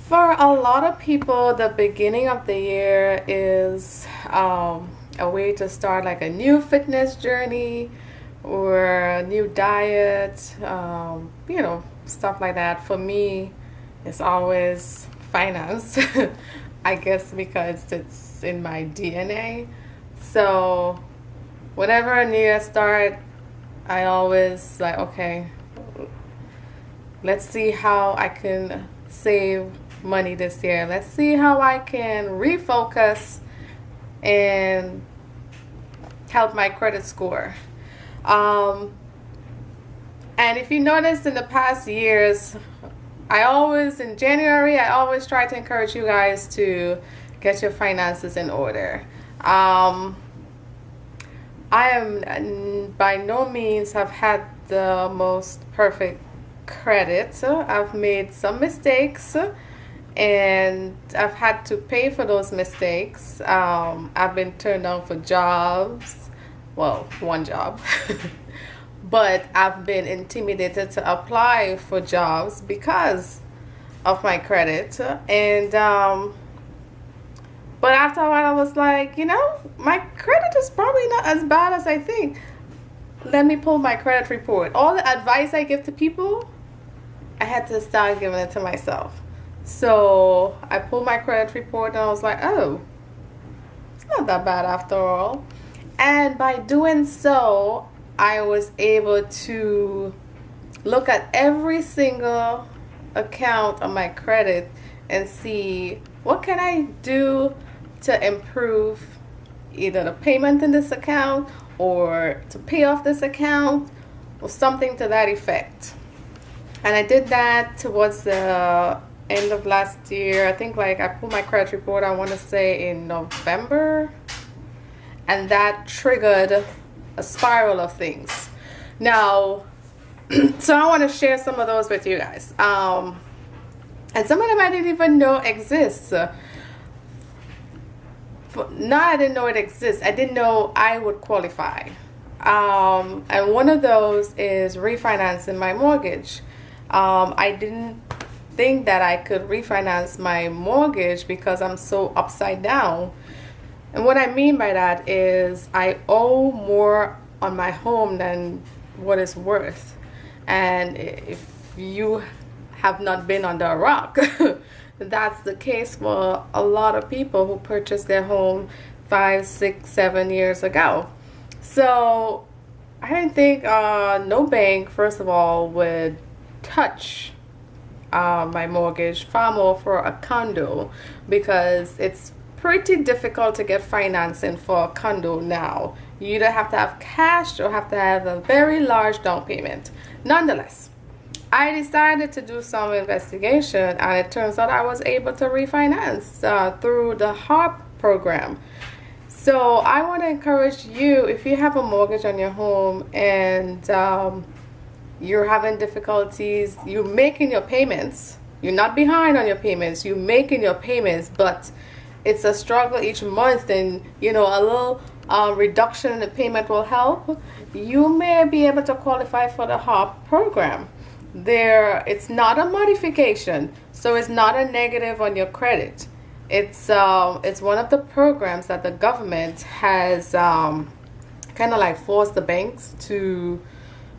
For a lot of people, the beginning of the year is a way to start like a new fitness journey or a new diet, stuff like that. For me, it's always finance, I guess because it's in my DNA. So, whenever a new year start, I always like, okay, let's see how I can save money this year. Let's see how I can refocus and help my credit score. Um, and if you noticed in the past years, in January, I always try to encourage you guys to get your finances in order. Um, I am by no means have had the most perfect credit. So I've made some mistakes and I've had to pay for those mistakes. I've been turned down for jobs. Well, one job. But I've been intimidated to apply for jobs because of my credit. And but after a while, I was like, my credit is probably not as bad as I think. Let me pull my credit report. All the advice I give to people, I had to start giving it to myself. So I pulled my credit report and I was like, oh, it's not that bad after all. And by doing so, I was able to look at every single account on my credit and see what can I do to improve either the payment in this account or to pay off this account or something to that effect. And I did that towards the end of last year. I think I pulled my credit report, I want to say in November. And that triggered a spiral of things. Now, so I want to share some of those with you guys. And some of them I didn't even know exist. I didn't know it exists. I didn't know I would qualify. And one of those is refinancing my mortgage. I didn't think that I could refinance my mortgage because I'm so upside down. And what I mean by that is I owe more on my home than what it's worth. And if you have not been under a rock, that's the case for a lot of people who purchased their home 5, 6, 7 years ago. So I didn't think no bank, first of all, would touch my mortgage, far more for a condo, because it's pretty difficult to get financing for a condo now. You either have to have cash or have to have a very large down payment. Nonetheless, I decided to do some investigation, and it turns out I was able to refinance through the HARP program. So I want to encourage you, if you have a mortgage on your home and you're having difficulties, you're making your payments, you're not behind on your payments, you're making your payments, but it's a struggle each month, and a little reduction in the payment will help. You may be able to qualify for the HARP program. It's not a modification, so it's not a negative on your credit. It's one of the programs that the government has kind of forced the banks to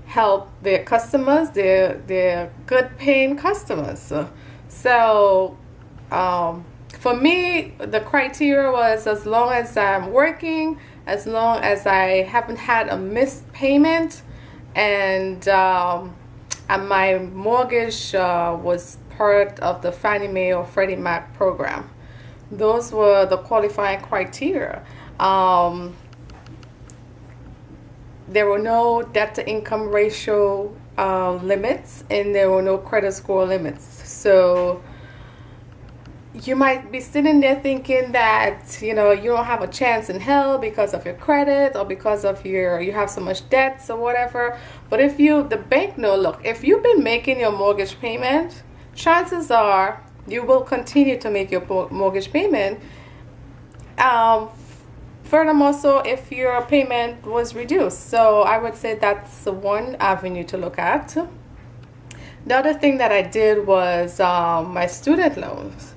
help their customers, their good paying customers. So for me, the criteria was as long as I'm working, as long as I haven't had a missed payment, and my mortgage was part of the Fannie Mae or Freddie Mac program. Those were the qualifying criteria. There were no debt to income ratio limits, and there were no credit score limits. So you might be sitting there thinking that you don't have a chance in hell because of your credit or because of you have so much debts or whatever. But the bank know, look, if you've been making your mortgage payment, chances are you will continue to make your mortgage payment. Furthermore, so if your payment was reduced. So I would say that's one avenue to look at. The other thing that I did was my student loans.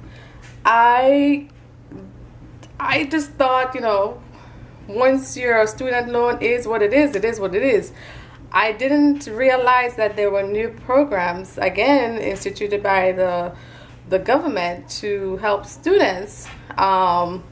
I I just thought, once your student loan is what it is what it is. I didn't realize that there were new programs, again, instituted by the government to help students. I'll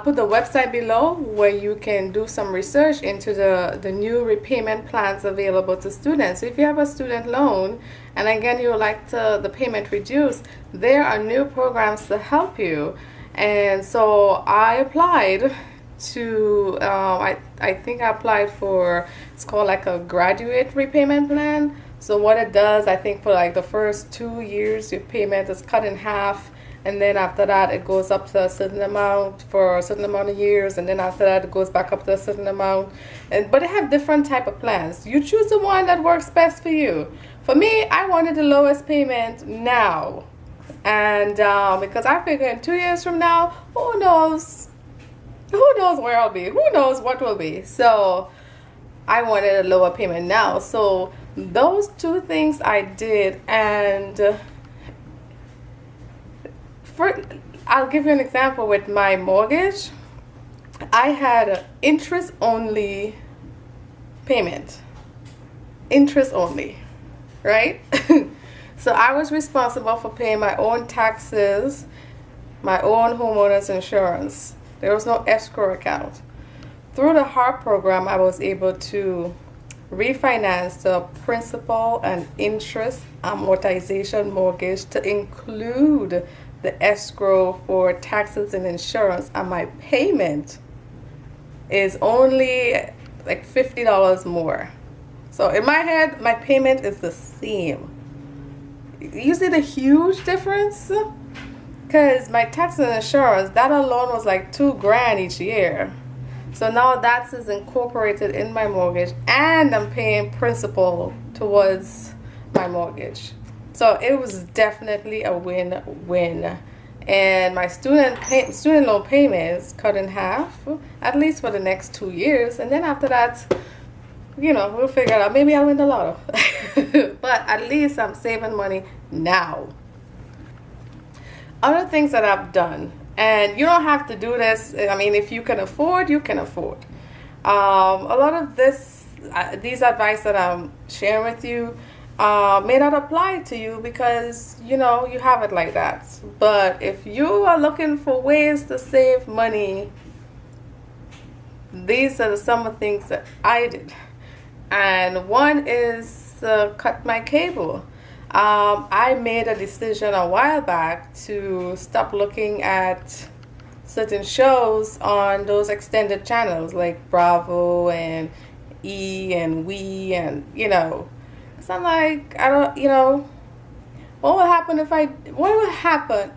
put the website below where you can do some research into the new repayment plans available to students. So if you have a student loan and again you would like the payment reduced, there are new programs to help you. And so I applied to, I think I applied for, it's called like a graduate repayment plan. So what it does, I think for like the first 2 years, your payment is cut in half. And then after that, it goes up to a certain amount for a certain amount of years. And then after that, it goes back up to a certain amount. But they have different type of plans. You choose the one that works best for you. For me, I wanted the lowest payment now. And because I figure in 2 years from now, who knows where I'll be? Who knows what will be? So I wanted a lower payment now. So those two things I did. And I'll give you an example with my mortgage. I had an interest only payment. Interest only, right? So I was responsible for paying my own taxes, my own homeowner's insurance. There was no escrow account. Through the HARP program, I was able to refinance the principal and interest amortization mortgage to include the escrow for taxes and insurance, and my payment is only like $50 more. So in my head, my payment is the same. You see the huge difference? Because my taxes and insurance, that alone was like $2,000 each year. So now that is incorporated in my mortgage, and I'm paying principal towards my mortgage. So it was definitely a win-win. And my student loan payments cut in half, at least for the next 2 years. And then after that, we'll figure it out. Maybe I'll win the lotto. But at least I'm saving money now. Other things that I've done, and you don't have to do this. I mean, if you can afford, you can afford. A lot of these advice that I'm sharing with you may not apply to you because you have it like that. But if you are looking for ways to save money, these are some of the things that I did. And one is cut my cable. I made a decision a while back to stop looking at certain shows on those extended channels like Bravo and E and We and So I'm like, what will happen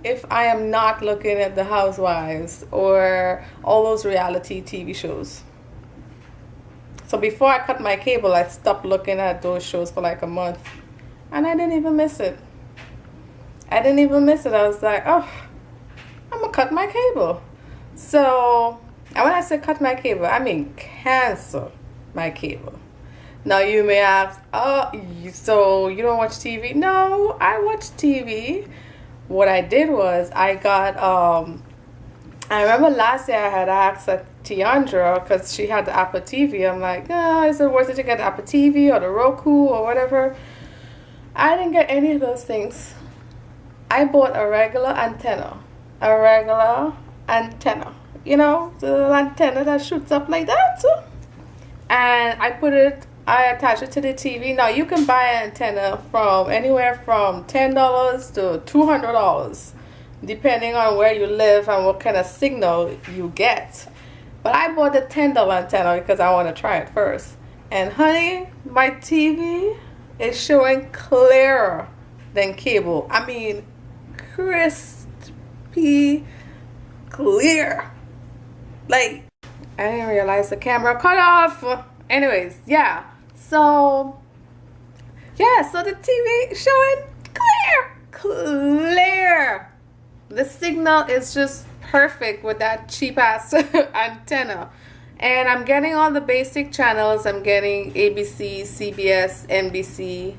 if I am not looking at the Housewives or all those reality TV shows? So before I cut my cable, I stopped looking at those shows for like a month, and I didn't even miss it. I was like, oh, I'm gonna cut my cable. So, and when I say cut my cable, I mean cancel my cable. Now you may ask, oh, so you don't watch TV? No, I watch TV. What I did was I got, I remember last year I had asked Tiandra, because she had the Apple TV. I'm like, is it worth it to get the Apple TV or the Roku or whatever? I didn't get any of those things. I bought a regular antenna. The antenna that shoots up like that. And I attach it to the TV. Now you can buy an antenna from anywhere from $10 to $200, depending on where you live and what kind of signal you get. But I bought the $10 antenna because I want to try it first. And honey, my TV is showing clearer than cable. I mean, crispy clear. Like, I didn't realize the camera cut off. Anyways, yeah. So the TV showing clear. The signal is just perfect with that cheap ass antenna. And I'm getting all the basic channels. I'm getting ABC, CBS, NBC,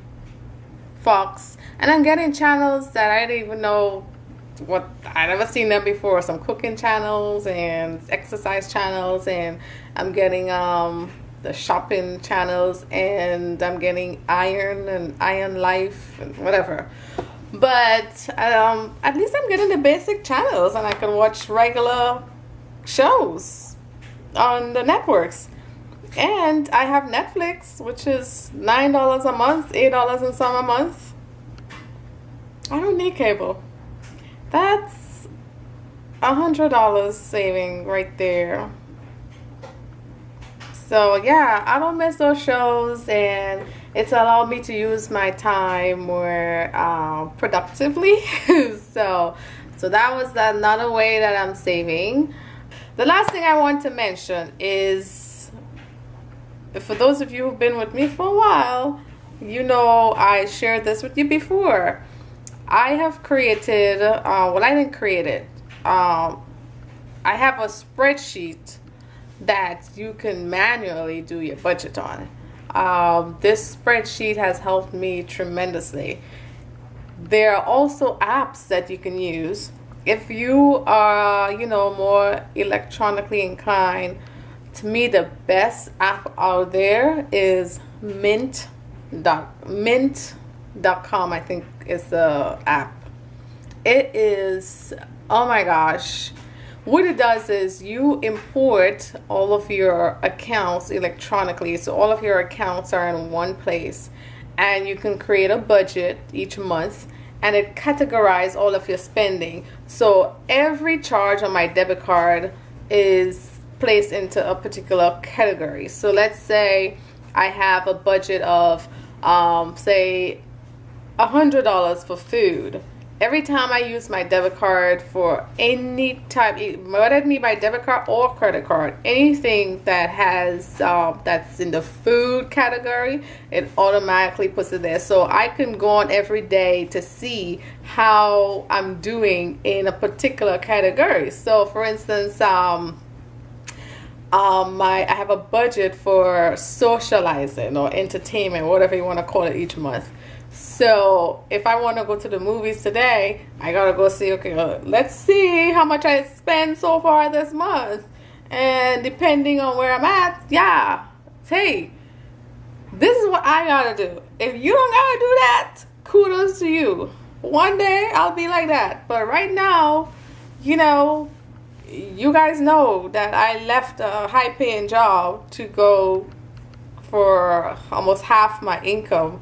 Fox, and I'm getting channels that I didn't even know what, I never seen them before. Some cooking channels and exercise channels, and I'm getting the shopping channels, and I'm getting Iron and Iron Life and whatever. But at least I'm getting the basic channels, and I can watch regular shows on the networks. And I have Netflix, which is $9 a month, $8 and some a month. I don't need cable. That's $100 saving right there. So yeah, I don't miss those shows, and it's allowed me to use my time more productively. so that was another way that I'm saving. The last thing I want to mention is, for those of you who've been with me for a while, you know I shared this with you before. I have created, well, I didn't create it. I have a spreadsheet that you can manually do your budget on. This spreadsheet has helped me tremendously. There are also apps that you can use. If you are, more electronically inclined, to me the best app out there is mint.com, I think is the app. It is, oh my gosh. What it does is you import all of your accounts electronically. So all of your accounts are in one place, and you can create a budget each month, and it categorizes all of your spending. So every charge on my debit card is placed into a particular category. So let's say I have a budget of say $100 for food. Every time I use my debit card for any type, whether it be my debit card or credit card, anything that has that's in the food category, it automatically puts it there. So I can go on every day to see how I'm doing in a particular category. So for instance, I have a budget for socializing or entertainment, whatever you want to call it, each month. So if I want to go to the movies today, I gotta go see, okay, let's see how much I spent so far this month. And depending on where I'm at, yeah, hey, this is what I gotta do. If you don't gotta do that, kudos to you. One day I'll be like that. But right now, you guys know that I left a high-paying job to go for almost half my income.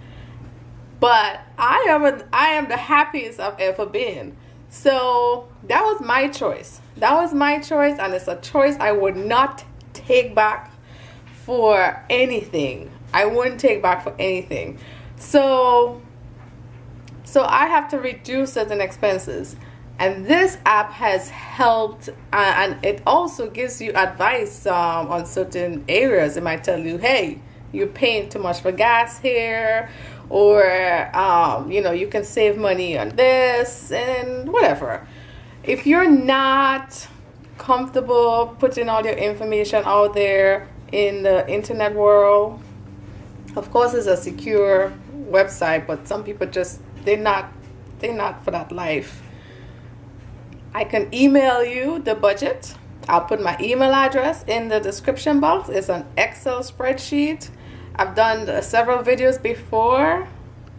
But I am the happiest I've ever been. So that was my choice. And it's a choice I would not take back for anything. I wouldn't take back for anything. So I have to reduce certain expenses. And this app has helped, and it also gives you advice on certain areas. It might tell you, hey, you're paying too much for gas here, or you can save money on this and whatever. If you're not comfortable putting all your information out there in the internet world, of course it's a secure website, but some people just they're not for that life. I can email you the budget. I'll put my email address in the description box. It's an Excel spreadsheet. I've done several videos before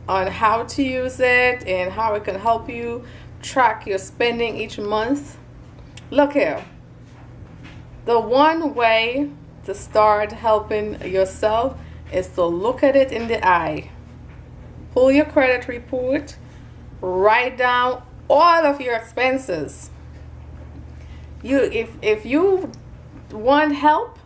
on how to use it and how it can help you track your spending each month. Look here. The one way to start helping yourself is to look at it in the eye. Pull your credit report, write down all of your expenses. If you want help,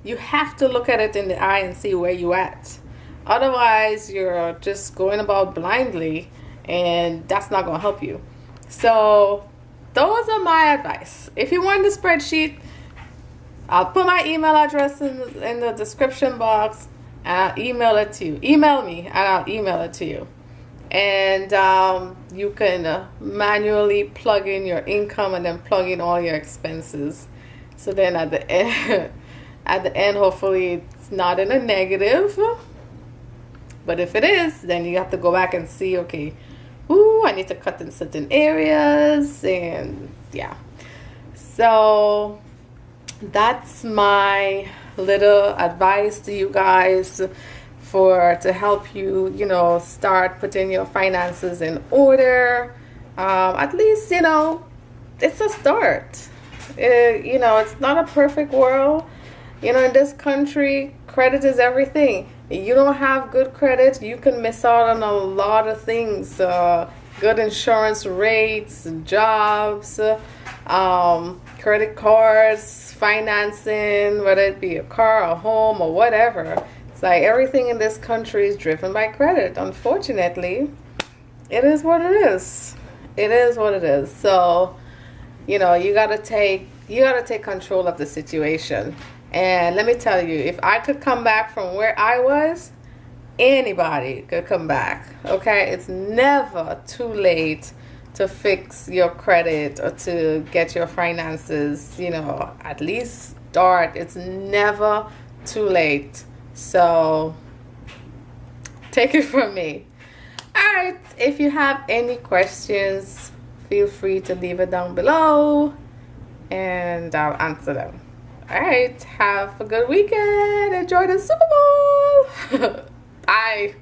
you have to look at it in the eye and see where you're at. Otherwise, you're just going about blindly, and that's not going to help you. So those are my advice. If you want the spreadsheet, I'll put my email address in the description box, and I'll email it to you. Email me, and I'll email it to you. And you can manually plug in your income and then plug in all your expenses. So then at the end, hopefully it's not in a negative, But if it is, then you have to go back and see, okay, ooh, I need to cut in certain areas, and yeah. So that's my little advice to you guys to help you, you know, start putting your finances in order. At least, you know, it's a start. You know, it's not a perfect world. You know, in this country, credit is everything. You don't have good credit, you can miss out on a lot of things. Good insurance rates, jobs, credit cards, financing, whether it be a car, a home, or whatever. It's like everything in this country is driven by credit. Unfortunately, it is what it is. It is what it is. So, you know, you gotta take control of the situation. And let me tell you, if I could come back from where I was, anybody could come back. Okay, it's never too late to fix your credit or to get your finances, you know, at least start. It's never too late. So take it from me. All right, if you have any questions, feel free to leave it down below and I'll answer them. All right, have a good weekend. Enjoy the Super Bowl. Bye.